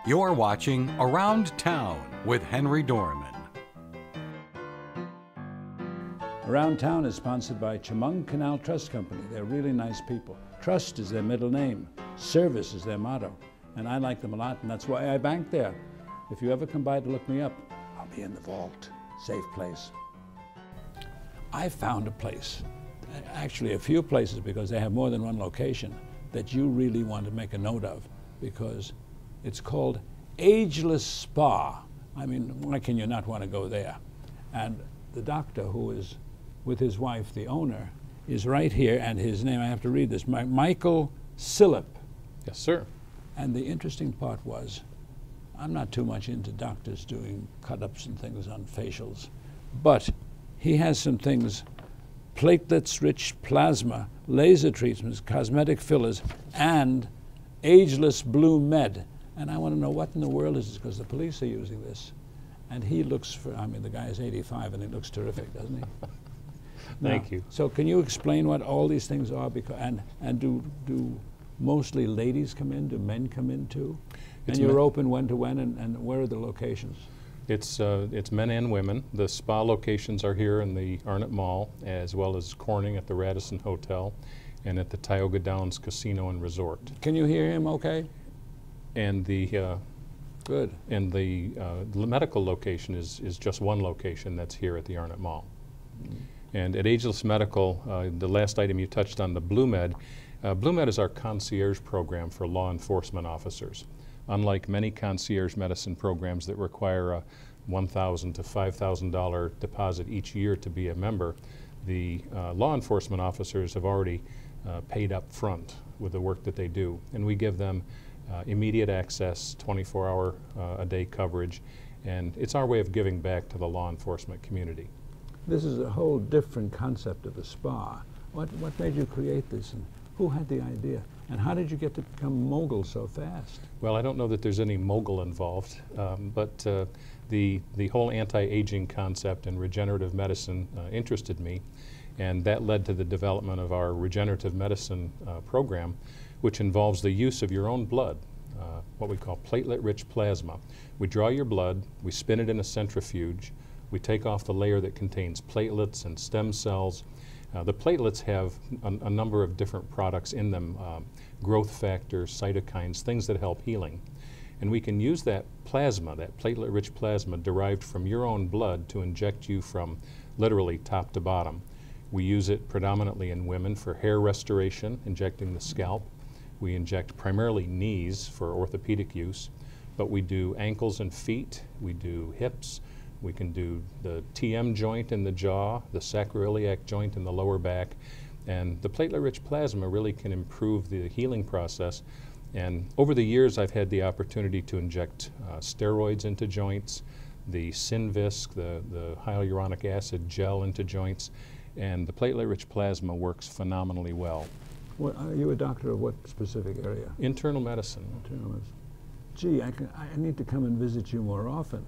You're watching Around Town with Henry Dormann. Around Town is sponsored by Chemung Canal Trust Company. They're really nice people. Trust is their middle name. Service is their motto. And I like them a lot, and that's why I bank there. If you ever come by to look me up, I'll be in the vault. Safe place. I found a place, actually a few places, because they have more than one location, that you really want to make a note of, because it's called Ageless Spa. I mean, why can you not want to go there? And the doctor, who is with his wife, the owner, is right here, and his name, I have to read this, Michael Cilip. Yes, sir. And the interesting part was, I'm not too much into doctors doing cut-ups and things on facials, but he has some things, platelets-rich plasma, laser treatments, cosmetic fillers, and Ageless Blue Med. And I want to know what in the world is this, because the police are using this. And he looks for, I mean, the guy is 85 and he looks terrific, doesn't he? Thank you. So can you explain what all these things are? Because, and do mostly ladies come in? Do men come in too? And you're open when to when, and where are the locations? It's men and women. The spa locations are here in the Arnott Mall, as well as Corning at the Radisson Hotel and at the Tioga Downs Casino and Resort. Can you hear him okay? And the good. And the medical location is just one location that's here at the Arnott Mall. Mm-hmm. And at Ageless Medical, the last item you touched on, the Blue Med. Blue Med is our concierge program for law enforcement officers. Unlike many concierge medicine programs that require a $1,000 to $5,000 deposit each year to be a member, the law enforcement officers have already paid up front with the work that they do. And we give them immediate access, 24-hour a day coverage, and it's our way of giving back to the law enforcement community. This is a whole different concept of a spa. What made you create this, and who had the idea? And how did you get to become mogul so fast? Well, I don't know that there's any mogul involved, but the whole anti-aging concept and regenerative medicine interested me, and that led to the development of our regenerative medicine program, which involves the use of your own blood, what we call platelet-rich plasma. We draw your blood, we spin it in a centrifuge, we take off the layer that contains platelets and stem cells. The platelets have a number of different products in them, growth factors, cytokines, things that help healing. And we can use that plasma, that platelet-rich plasma derived from your own blood, to inject you from literally top to bottom. We use it predominantly in women for hair restoration, injecting the scalp. We inject primarily knees for orthopedic use, but we do ankles and feet, we do hips, we can do the TM joint in the jaw, the sacroiliac joint in the lower back, and the platelet-rich plasma really can improve the healing process. And over the years, I've had the opportunity to inject steroids into joints, the Synvisc, the hyaluronic acid gel into joints, and the platelet-rich plasma works phenomenally well. What, are you a doctor of what specific area? Internal medicine. Internal medicine. Gee, I need to come and visit you more often.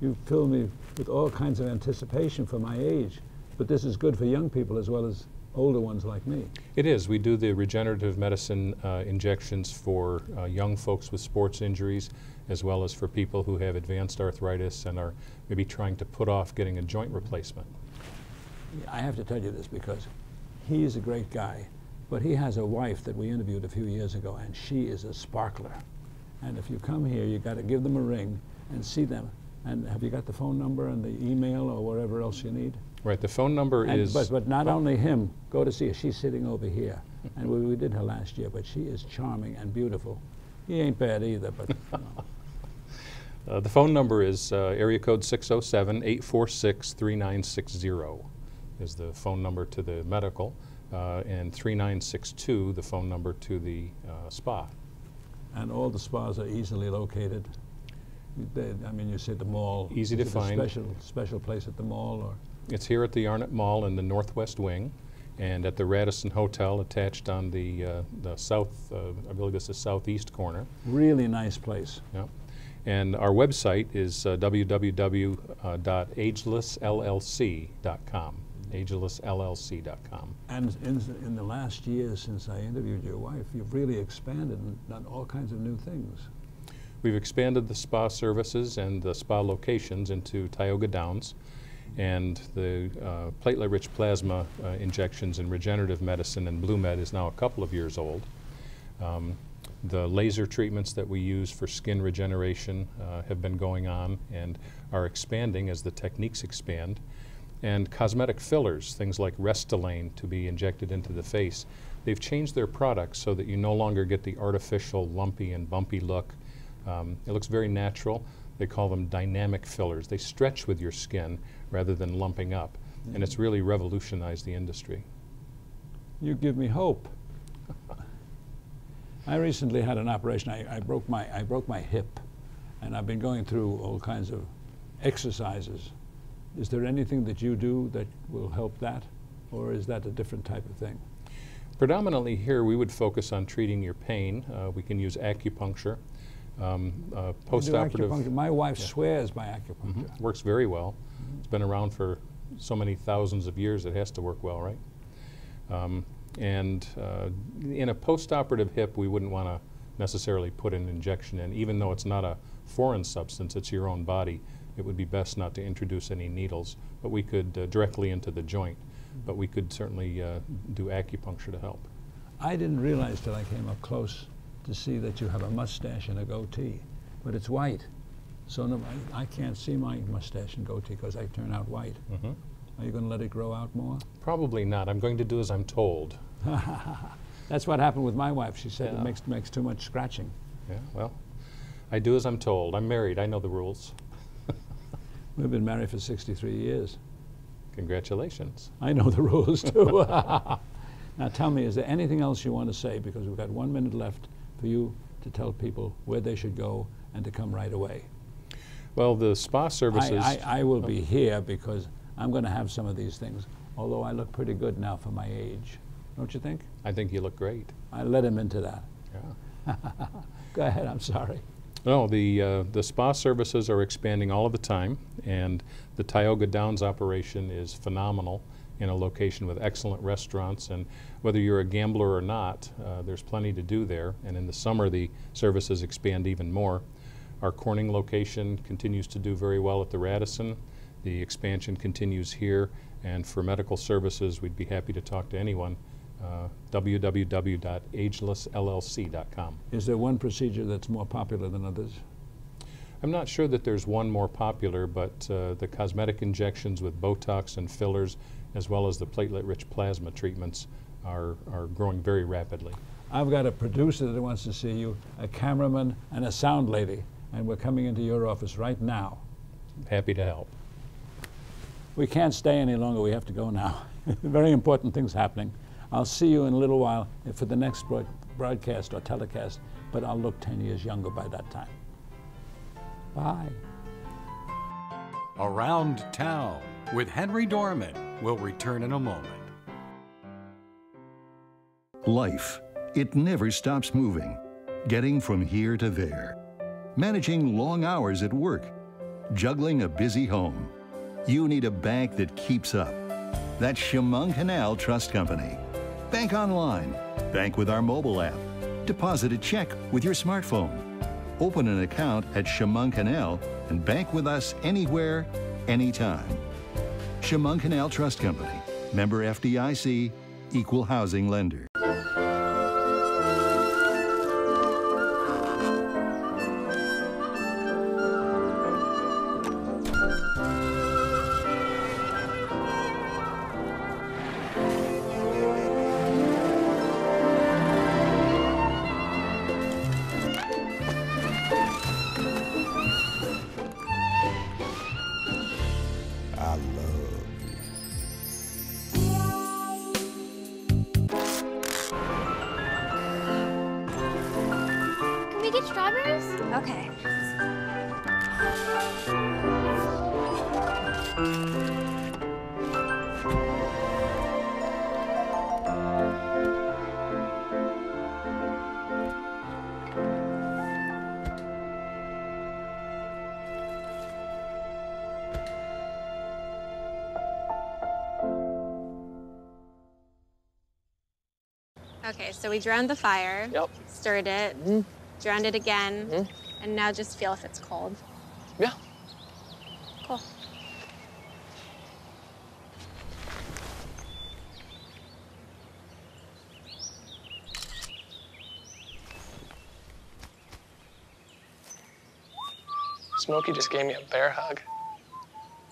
You fill me with all kinds of anticipation for my age, but this is good for young people as well as older ones like me. It is. We do the regenerative medicine injections for young folks with sports injuries, as well as for people who have advanced arthritis and are maybe trying to put off getting a joint replacement. I have to tell you this because he is a great guy, but he has a wife that we interviewed a few years ago, and she is a sparkler. And if you come here, you got to give them a ring and see them. And have you got the phone number and the email or whatever else you need? Right, the phone number is... But not only him, go to see her. She's sitting over here. And we did her last year, but she is charming and beautiful. He ain't bad either, but... the phone number is area code 607-846-3960 is the phone number to the medical, and 3962, the phone number to the spa. And all the spas are easily located? I mean, you say the mall. Easy to find. Special place at the mall, or? It's here at the Arnott Mall in the northwest wing, and at the Radisson Hotel attached on the south, I believe it's the southeast corner. Really nice place. Yeah. And our website is www.agelessllc.com. Agelessllc.com. And in the last year since I interviewed your wife, you've really expanded and done all kinds of new things. We've expanded the spa services and the spa locations into Tioga Downs, and the platelet-rich plasma injections in regenerative medicine and Blue Med is now a couple of years old. The laser treatments that we use for skin regeneration have been going on and are expanding as the techniques expand. And cosmetic fillers, things like Restylane to be injected into the face, they've changed their products so that you no longer get the artificial lumpy and bumpy look. It looks very natural. They call them dynamic fillers. They stretch with your skin rather than lumping up. And it's really revolutionized the industry. You give me hope. I recently had an operation. I broke my hip, and I've been going through all kinds of exercises. Is there anything that you do that will help that, or is that a different type of thing? Predominantly here, we would focus on treating your pain. We can use acupuncture. Post-operative. Acupuncture. My wife swears by acupuncture. Works very well. It's been around for so many thousands of years. It has to work well, right? In a post-operative hip, we wouldn't want to necessarily put an injection in, even though it's not a foreign substance, it's your own body. It would be best not to introduce any needles, but we could directly into the joint. But we could certainly do acupuncture to help. I didn't realize till I came up close to see that you have a mustache and a goatee, but it's white. So no, I can't see my mustache and goatee because I turn out white. Are you going to let it grow out more? Probably not. I'm going to do as I'm told. That's what happened with my wife. She said it makes too much scratching. Yeah, well, I do as I'm told. I'm married. I know the rules. We've been married for 63 years. Congratulations. I know the rules too. Now tell me, is there anything else you want to say? Because we've got 1 minute left for you to tell people where they should go and to come right away. Well, the spa services... I will be here because I'm going to have some of these things, although I look pretty good now for my age. Don't you think? I think you look great. I let him into that. Yeah. Go ahead, I'm sorry. No, the spa services are expanding all of the time, and the Tioga Downs operation is phenomenal in a location with excellent restaurants. And whether you're a gambler or not, there's plenty to do there. And in the summer, the services expand even more. Our Corning location continues to do very well at the Radisson. The expansion continues here. And for medical services, we'd be happy to talk to anyone. www.agelessllc.com. Is there one procedure that's more popular than others? I'm not sure that there's one more popular, but the cosmetic injections with Botox and fillers, as well as the platelet-rich plasma treatments, are growing very rapidly. I've got a producer that wants to see you, a cameraman, and a sound lady, and we're coming into your office right now. Happy to help. We can't stay any longer. We have to go now. Very important things happening. I'll see you in a little while for the next broadcast or telecast, but I'll look 10 years younger by that time. Bye. Around Town with Henry Dormann will return in a moment. Life, it never stops moving. Getting from here to there. Managing long hours at work. Juggling a busy home. You need a bank that keeps up. That's Chemung Canal Trust Company. Bank online. Bank with our mobile app. Deposit a check with your smartphone. Open an account at Chemung Canal and bank with us anywhere, anytime. Chemung Canal Trust Company. Member FDIC. Equal housing lender. Strawberries? Okay. Okay, so we drowned the fire. Yep. Stirred it. Drowned it again. And now just feel if it's cold. Yeah. Cool. Smokey just gave me a bear hug.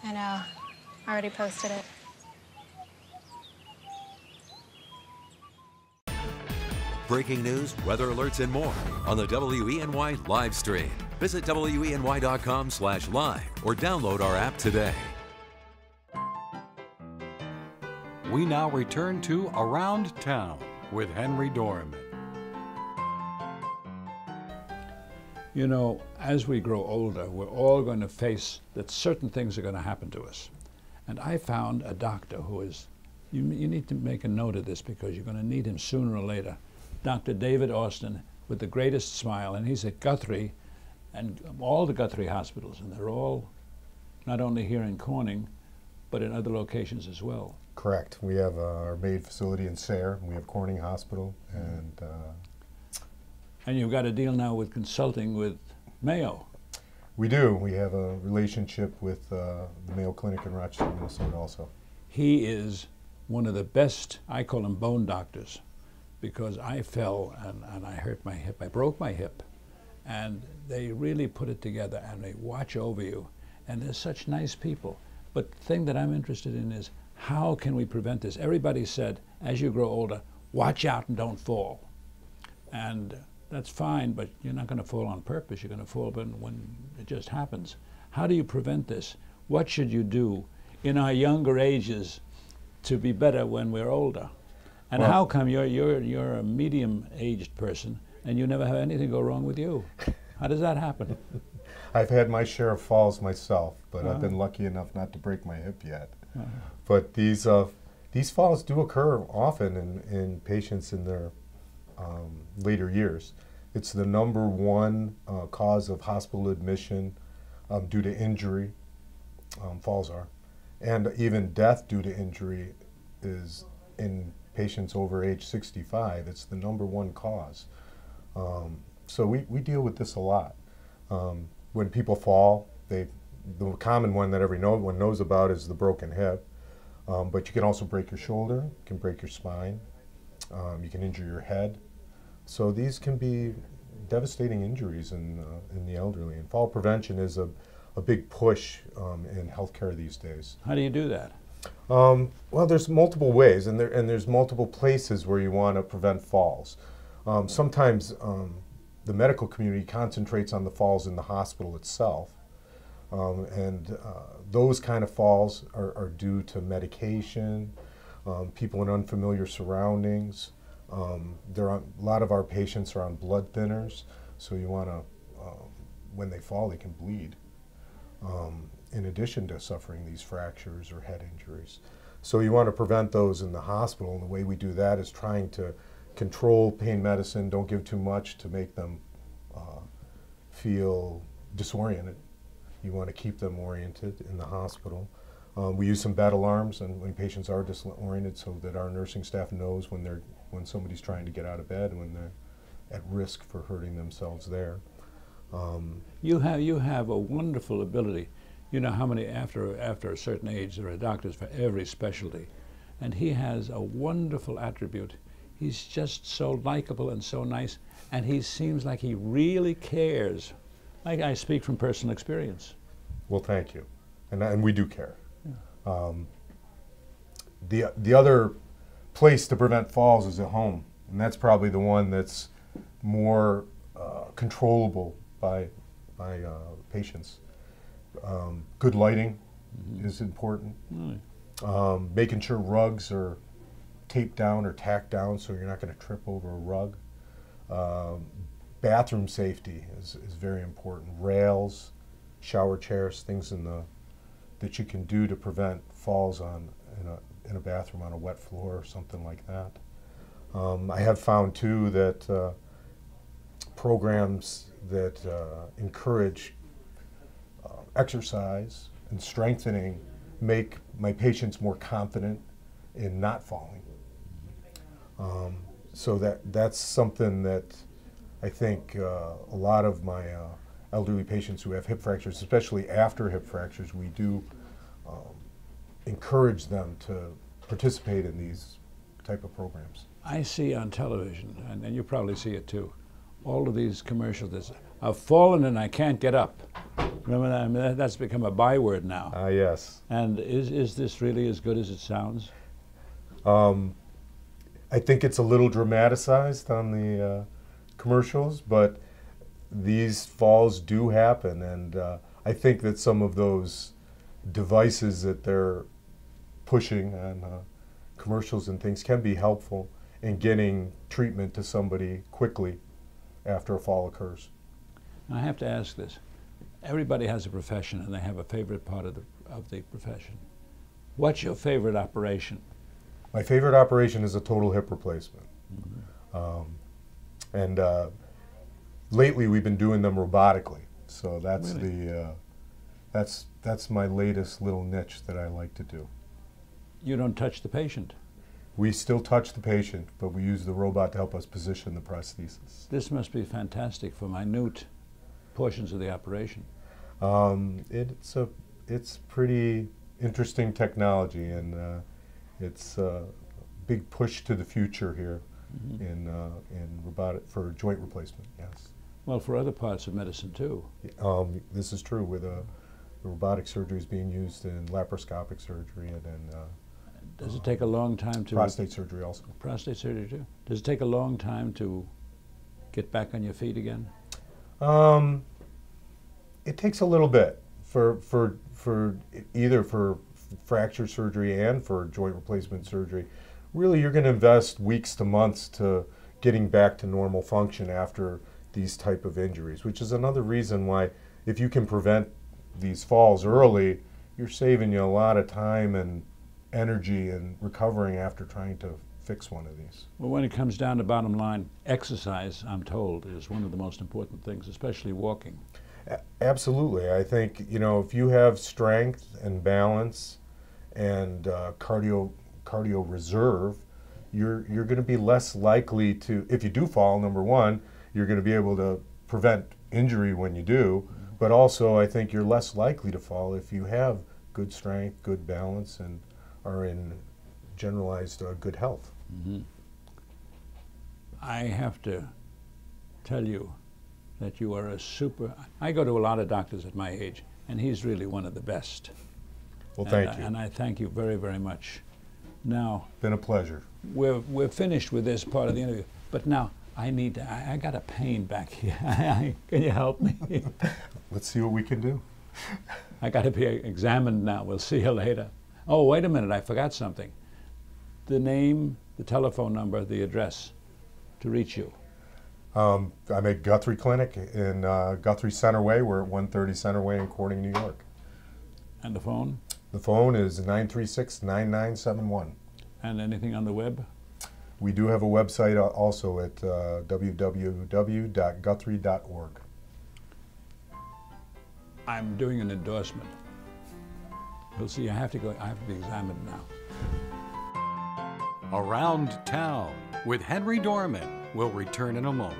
I know. I already posted it. Breaking news, weather alerts, and more on the WENY live stream. Visit WENY.com/live or download our app today. We now return to Around Town with Henry Dormann. You know, as we grow older, we're all going to face that certain things are going to happen to us. And I found a doctor who is, you need to make a note of this because you're going to need him sooner or later. Dr. David Austin, with the greatest smile, and he's at Guthrie and all the Guthrie hospitals, and they're all not only here in Corning, but in other locations as well. Correct. We have our main facility in Sayre, and we have Corning Hospital, and you've got a deal now with consulting with Mayo. We do. We have a relationship with the Mayo Clinic in Rochester, Minnesota also. He is one of the best, I call him bone doctors, because I fell and I hurt my hip. I broke my hip. And they really put it together and they watch over you. And they're such nice people. But the thing that I'm interested in is how can we prevent this? Everybody said, as you grow older, watch out and don't fall. And that's fine, but you're not going to fall on purpose. You're going to fall when it just happens. How do you prevent this? What should you do in our younger ages to be better when we're older? And well, how come you're a medium-aged person and you never have anything go wrong with you? How does that happen? I've had my share of falls myself, but I've been lucky enough not to break my hip yet. But these falls do occur often in patients in their later years. It's the #1 cause of hospital admission due to injury, falls are. And even death due to injury is in patients over age 65. It's the #1 cause. So we deal with this a lot. When people fall, the common one that everyone knows about is the broken hip. But you can also break your shoulder, you can break your spine, you can injure your head. So these can be devastating injuries in the elderly. And fall prevention is a big push in healthcare these days. How do you do that? Well, there's multiple ways, and there's multiple places where you want to prevent falls. Sometimes the medical community concentrates on the falls in the hospital itself, and those kind of falls are due to medication, people in unfamiliar surroundings. A lot of our patients are on blood thinners, so you want to, when they fall, they can bleed. In addition to suffering these fractures or head injuries. So you want to prevent those in the hospital, and the way we do that is trying to control pain medicine, don't give too much to make them feel disoriented. You want to keep them oriented in the hospital. We use some bed alarms and when patients are disoriented so that our nursing staff knows when somebody's trying to get out of bed and when they're at risk for hurting themselves there. You have a wonderful ability. You know how many, after a certain age, there are doctors for every specialty. And he has a wonderful attribute. He's just so likable and so nice, and he seems like he really cares. I speak from personal experience. Well, thank you. And we do care. Yeah. The other place to prevent falls is at home, and that's probably the one that's more controllable by patients. Good lighting is important. Making sure rugs are taped down or tacked down so you're not going to trip over a rug. Bathroom safety is very important. Rails, shower chairs, things that you can do to prevent falls in a bathroom on a wet floor or something like that. I have found too that programs that encourage exercise and strengthening make my patients more confident in not falling. So that's something that I think a lot of my elderly patients who have hip fractures, especially after hip fractures, we do encourage them to participate in these type of programs. I see on television, and you probably see it too, all of these commercials that say, I've fallen and I can't get up. Remember that? I mean, that's become a byword now. Yes. And is this really as good as it sounds? I think it's a little dramatized on the commercials, but these falls do happen, and I think that some of those devices that they're pushing on commercials and things can be helpful in getting treatment to somebody quickly after a fall occurs. I have to ask this. Everybody has a profession and they have a favorite part of the profession. What's your favorite operation? My favorite operation is a total hip replacement. And lately we've been doing them robotically. So that's really? That's my latest little niche that I like to do. You don't touch the patient? We still touch the patient, but we use the robot to help us position the prosthesis. This must be fantastic for minute portions of the operation. It's pretty interesting technology, and it's a big push to the future here in robotic for joint replacement. Yes. Well, for other parts of medicine too. This is true. With the robotic surgery is being used in laparoscopic surgery and does it take a long time to... prostate surgery also. Prostate surgery too? Does it take a long time to get back on your feet again? It takes a little bit for either for fracture surgery and for joint replacement surgery. Really, you're going to invest weeks to months to getting back to normal function after these type of injuries, which is another reason why if you can prevent these falls early, you're saving you a lot of time and energy and recovering after trying to fix one of these. Well, when it comes down to bottom line, exercise, I'm told, is one of the most important things, especially walking. Absolutely. I think, you know, if you have strength and balance and cardio reserve, you're going to be less likely to, if you do fall, number one, you're going to be able to prevent injury when you do, but also I think you're less likely to fall if you have good strength, good balance, and are in generalized good health. I have to tell you that you are a super... I go to a lot of doctors at my age, and he's really one of the best. Well, thank you. And I thank you very, very much. Now... Been a pleasure. We're finished with this part of the interview, but now I need to... I got a pain back here. Can you help me? Let's see what we can do. I got to be examined now. We'll see you later. Oh, wait a minute, I forgot something. The name, the telephone number, the address to reach you. I'm at Guthrie Clinic in Guthrie Center Way. We're at 130 Center Way in Corning, New York. And the phone? The phone is 936-9971. And anything on the web? We do have a website also at www.guthrie.org. I'm doing an endorsement. We'll see, I have to be examined now. Around Town with Henry Dormann will return in a moment.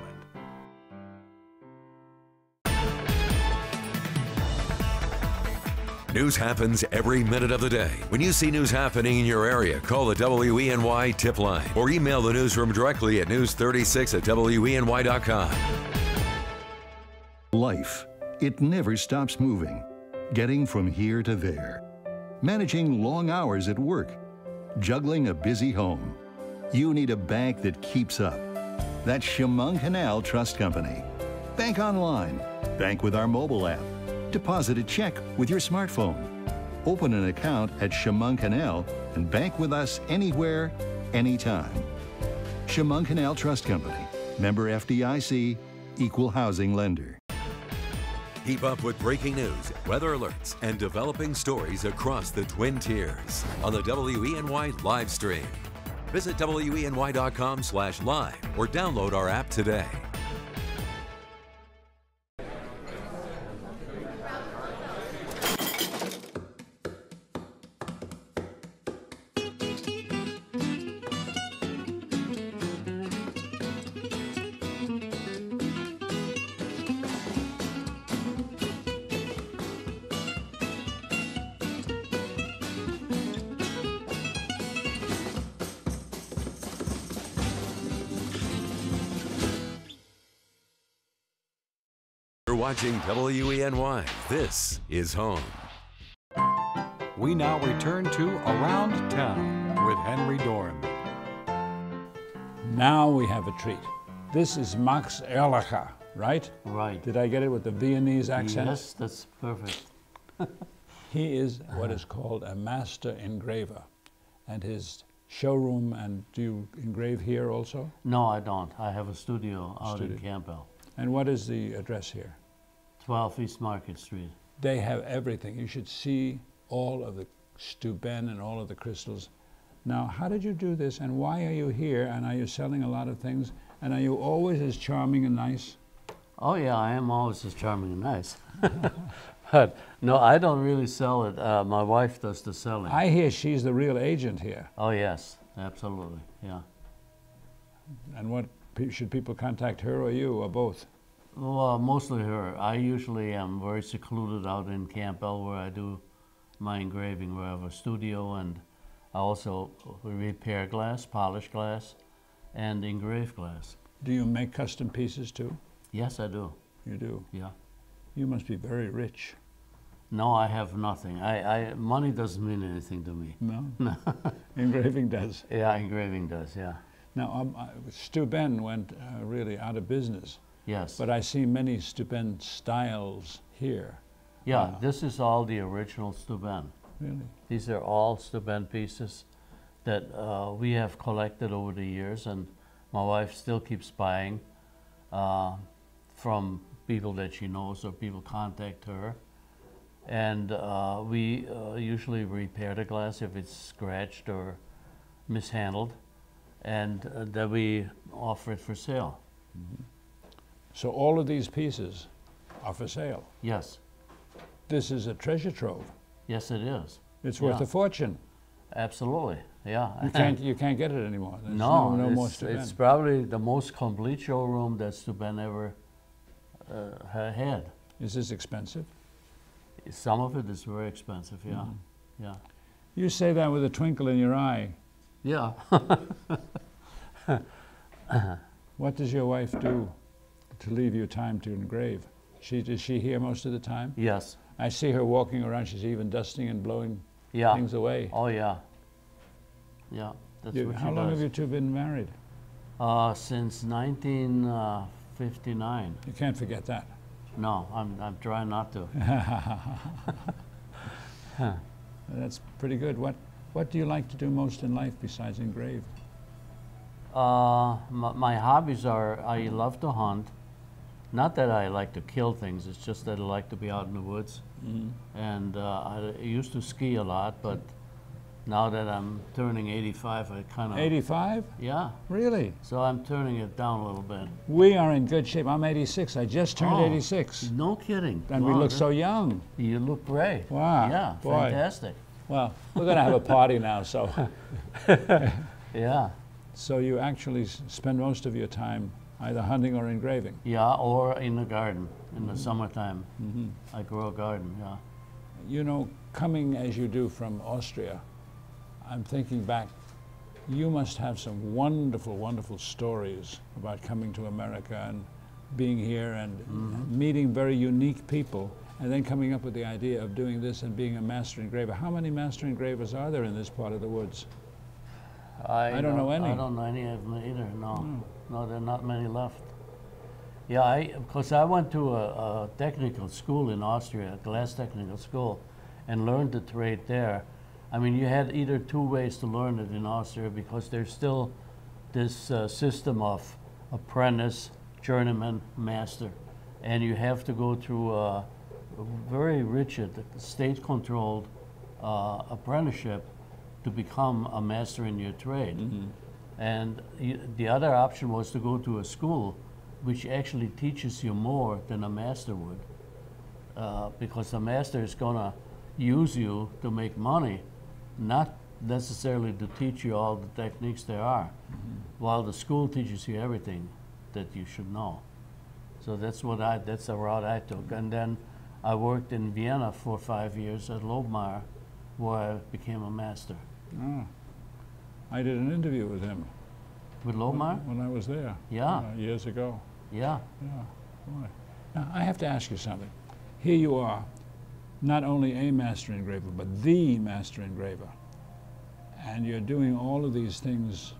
News happens every minute of the day. When you see news happening in your area, call the WENY tip line or email the newsroom directly at news36@weny.com. Life, it never stops moving. Getting from here to there. Managing long hours at work. Juggling a busy home. You need a bank that keeps up. That's Chemung Canal Trust Company. Bank online. Bank with our mobile app. Deposit a check with your smartphone. Open an account at Chemung Canal and bank with us anywhere, anytime. Chemung Canal Trust Company. Member FDIC. Equal housing lender. Keep up with breaking news, weather alerts, and developing stories across the Twin Tiers on the WENY live stream. Visit WENY.com/live or download our app today. You're watching WENY. This is home. We now return to Around Town with Henry Dormann. Now we have a treat. This is Max Erlacher, right? Right. Did I get it with the Viennese accent? Yes, that's perfect. He is what is called a master engraver. And his showroom, and do you engrave here also? No, I don't. I have a studio out in Campbell. And what is the address here? 12 East Market Street. They have everything. You should see all of the Steuben and all of the crystals. Now, how did you do this, and why are you here, and are you selling a lot of things, and are you always as charming and nice? Oh yeah, I am always as charming and nice. But no, I don't really sell it. My wife does the selling. I hear she's the real agent here. Oh yes, absolutely, yeah. And what, should people contact her or you, or both? Well, mostly her. I usually am very secluded out in Campbell where I do my engraving, where I have a studio, and I also repair glass, polish glass, and engrave glass. Do you make custom pieces too? Yes, I do. You do? Yeah. You must be very rich. No, I have nothing. Money doesn't mean anything to me. No? No. Engraving does? Yeah, engraving does, yeah. Now, Steuben went really out of business. Yes. But I see many Steuben styles here. Yeah, this is all the original Steuben. Really? These are all Steuben pieces that we have collected over the years, and my wife still keeps buying from people that she knows, or people contact her. And we usually repair the glass if it's scratched or mishandled, and then we offer it for sale. Mm-hmm. So all of these pieces are for sale? Yes. This is a treasure trove. Yes, it is. It's worth a fortune. Absolutely, yeah. You can't get it anymore. There's no more Steuben. It's probably the most complete showroom that Steuben ever had. Is this expensive? Some of it is very expensive, yeah. Mm-hmm. Yeah. You say that with a twinkle in your eye. Yeah. What does your wife do to leave you time to engrave? Is she here most of the time? Yes. I see her walking around. She's even dusting and blowing things away. Oh yeah. Yeah, that's what she does. How long have you two been married? Since 1959. You can't forget that. No, I'm trying not to. That's pretty good. What do you like to do most in life besides engrave? My hobbies are, I love to hunt. Not that I like to kill things, it's just that I like to be out in the woods. Mm-hmm. And I used to ski a lot, but now that I'm turning 85, I kind of... 85? Yeah. Really? So I'm turning it down a little bit. We are in good shape. I'm 86. I just turned 86. No kidding. And we look so young. You look great. Wow. Yeah, boy. Fantastic. Well, we're going to have a party now, so... Yeah. So you actually spend most of your time either hunting or engraving? Yeah, or in the garden in the summertime. Mm-hmm. I grow a garden, yeah. You know, coming as you do from Austria, I'm thinking back, you must have some wonderful, wonderful stories about coming to America and being here and meeting very unique people, and then coming up with the idea of doing this and being a master engraver. How many master engravers are there in this part of the woods? I don't know any. I don't know any of them either, no. No, there are not many left. Yeah, because I went to a technical school in Austria, a glass technical school, and learned the trade there. I mean, you had either two ways to learn it in Austria, because there's still this system of apprentice, journeyman, master, and you have to go through a very rigid, state-controlled apprenticeship to become a master in your trade. Mm-hmm. And the other option was to go to a school which actually teaches you more than a master would, because the master is going to use you to make money, not necessarily to teach you all the techniques there are, while the school teaches you everything that you should know. So that's the route I took. And then I worked in Vienna for 5 years at Lobmeyer, where I became a master. Oh. I did an interview with him. With Lobmeyer? When I was there. Yeah. Years ago. Yeah. Yeah. Boy. Now, I have to ask you something. Here you are, not only a master engraver, but the master engraver. And you're doing all of these things,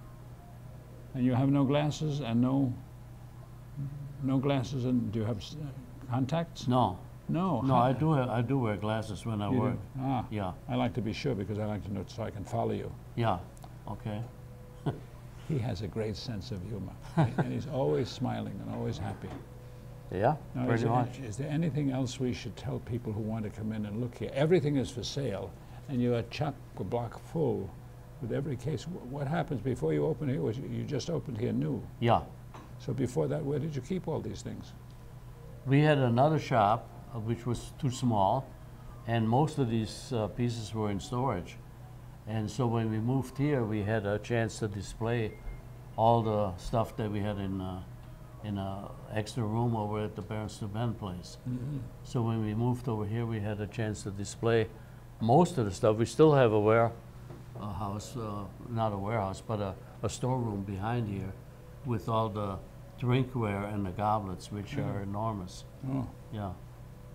and you have no glasses and no glasses, and do you have contacts? No. No. No, I do wear glasses when I You work. do? Ah. Yeah. I like to be sure because I like to know so I can follow you. Yeah. Okay. He has a great sense of humor, and he's always smiling and always happy. Yeah, Now, pretty much. Is there anything else we should tell people who want to come in and look here? Everything is for sale, and you are chock-a-block full with every case. What happens before you open here? You just opened here new. Yeah. So before that, where did you keep all these things? We had another shop which was too small, and most of these pieces were in storage. And so when we moved here, we had a chance to display all the stuff that we had in a extra room over at the Steuben place. Mm-hmm. So when we moved over here, we had a chance to display most of the stuff. We still have a warehouse, not a warehouse, but a storeroom behind here with all the drinkware and the goblets, which are enormous. Oh, Yeah.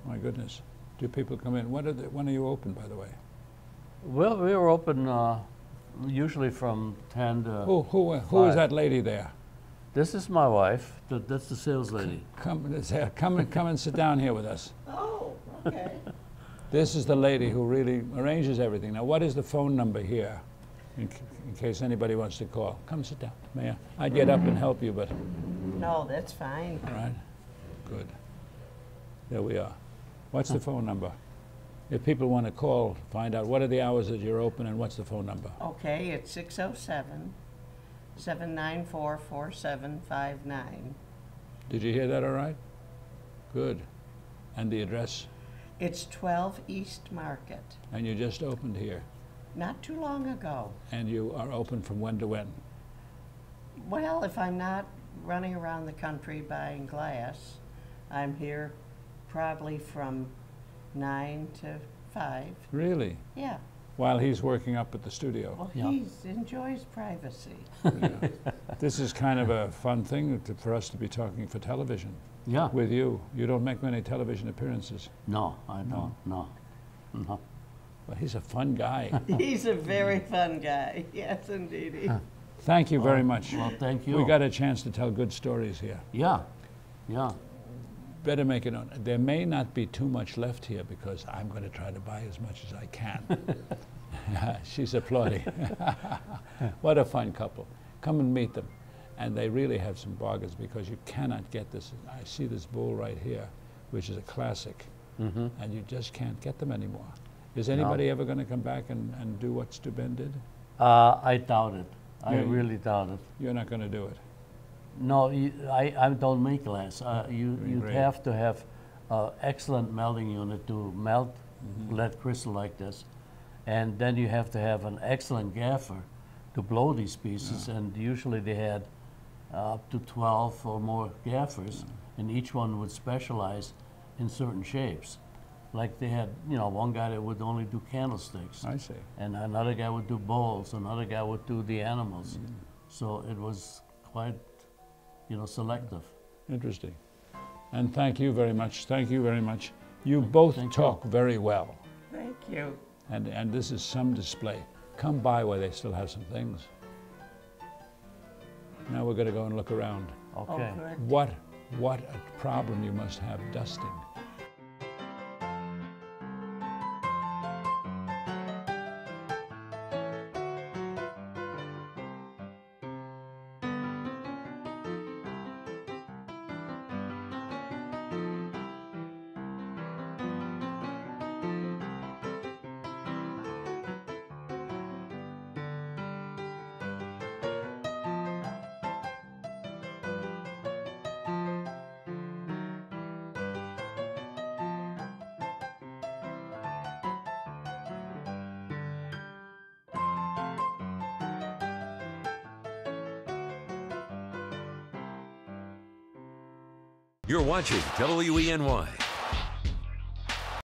my goodness. Do people come in? When are you open, by the way? Well, we were open usually from 10 to Who is 5. that lady there? This is my wife. That's the sales lady. Come and sit down here with us. Oh, okay. This is the lady who really arranges everything. Now, what is the phone number here, in case anybody wants to call? Come sit down, Mayor. I'd get up and help you, but No, that's fine. all right, good. There we are. What's the phone number? If people want to call, find out what are the hours that you're open and what's the phone number? Okay, it's 607-794-4759. Did you hear that all right? Good. And the address? It's 12 East Market. And you just opened here. Not too long ago. And you are open from when to when? Well, if I'm not running around the country buying glass, I'm here probably from 9 to 5. Really? Yeah. While he's working up at the studio. Well, Yeah. he enjoys privacy. Yeah. This is kind of a fun thing for us to be talking for television Yeah. with you. You don't make many television appearances. No, I don't. No. No. But he's a fun guy. He's a very fun guy. Yes, indeed. Thank you very much. Well, thank you. We got a chance to tell good stories here. Yeah. Yeah. Better make it known. There may not be too much left here because I'm going to try to buy as much as I can. She's applauding. What a fun couple. Come and meet them. And they really have some bargains because you cannot get this. I see this bull right here, which is a classic, and you just can't get them anymore. Is anybody ever going to come back and do what Steuben did? I doubt it. I Yeah, really doubt it. You're not going to do it. No, I don't make glass. You'd great. have to have excellent melting unit to melt lead crystal like this. And then you have to have an excellent gaffer to blow these pieces. And usually they had up to 12 or more gaffers, and each one would specialize in certain shapes. Like they had, one guy that would only do candlesticks. I see. And another guy would do bowls, another guy would do the animals. So it was quite, selective. Interesting. And thank you very much. Thank you very much. You both talk very well. Thank you. And this is some display. Come by where they still have some things. Now we're going to go and look around. Okay. Oh, good. What a problem you must have dusting. You're watching WENY,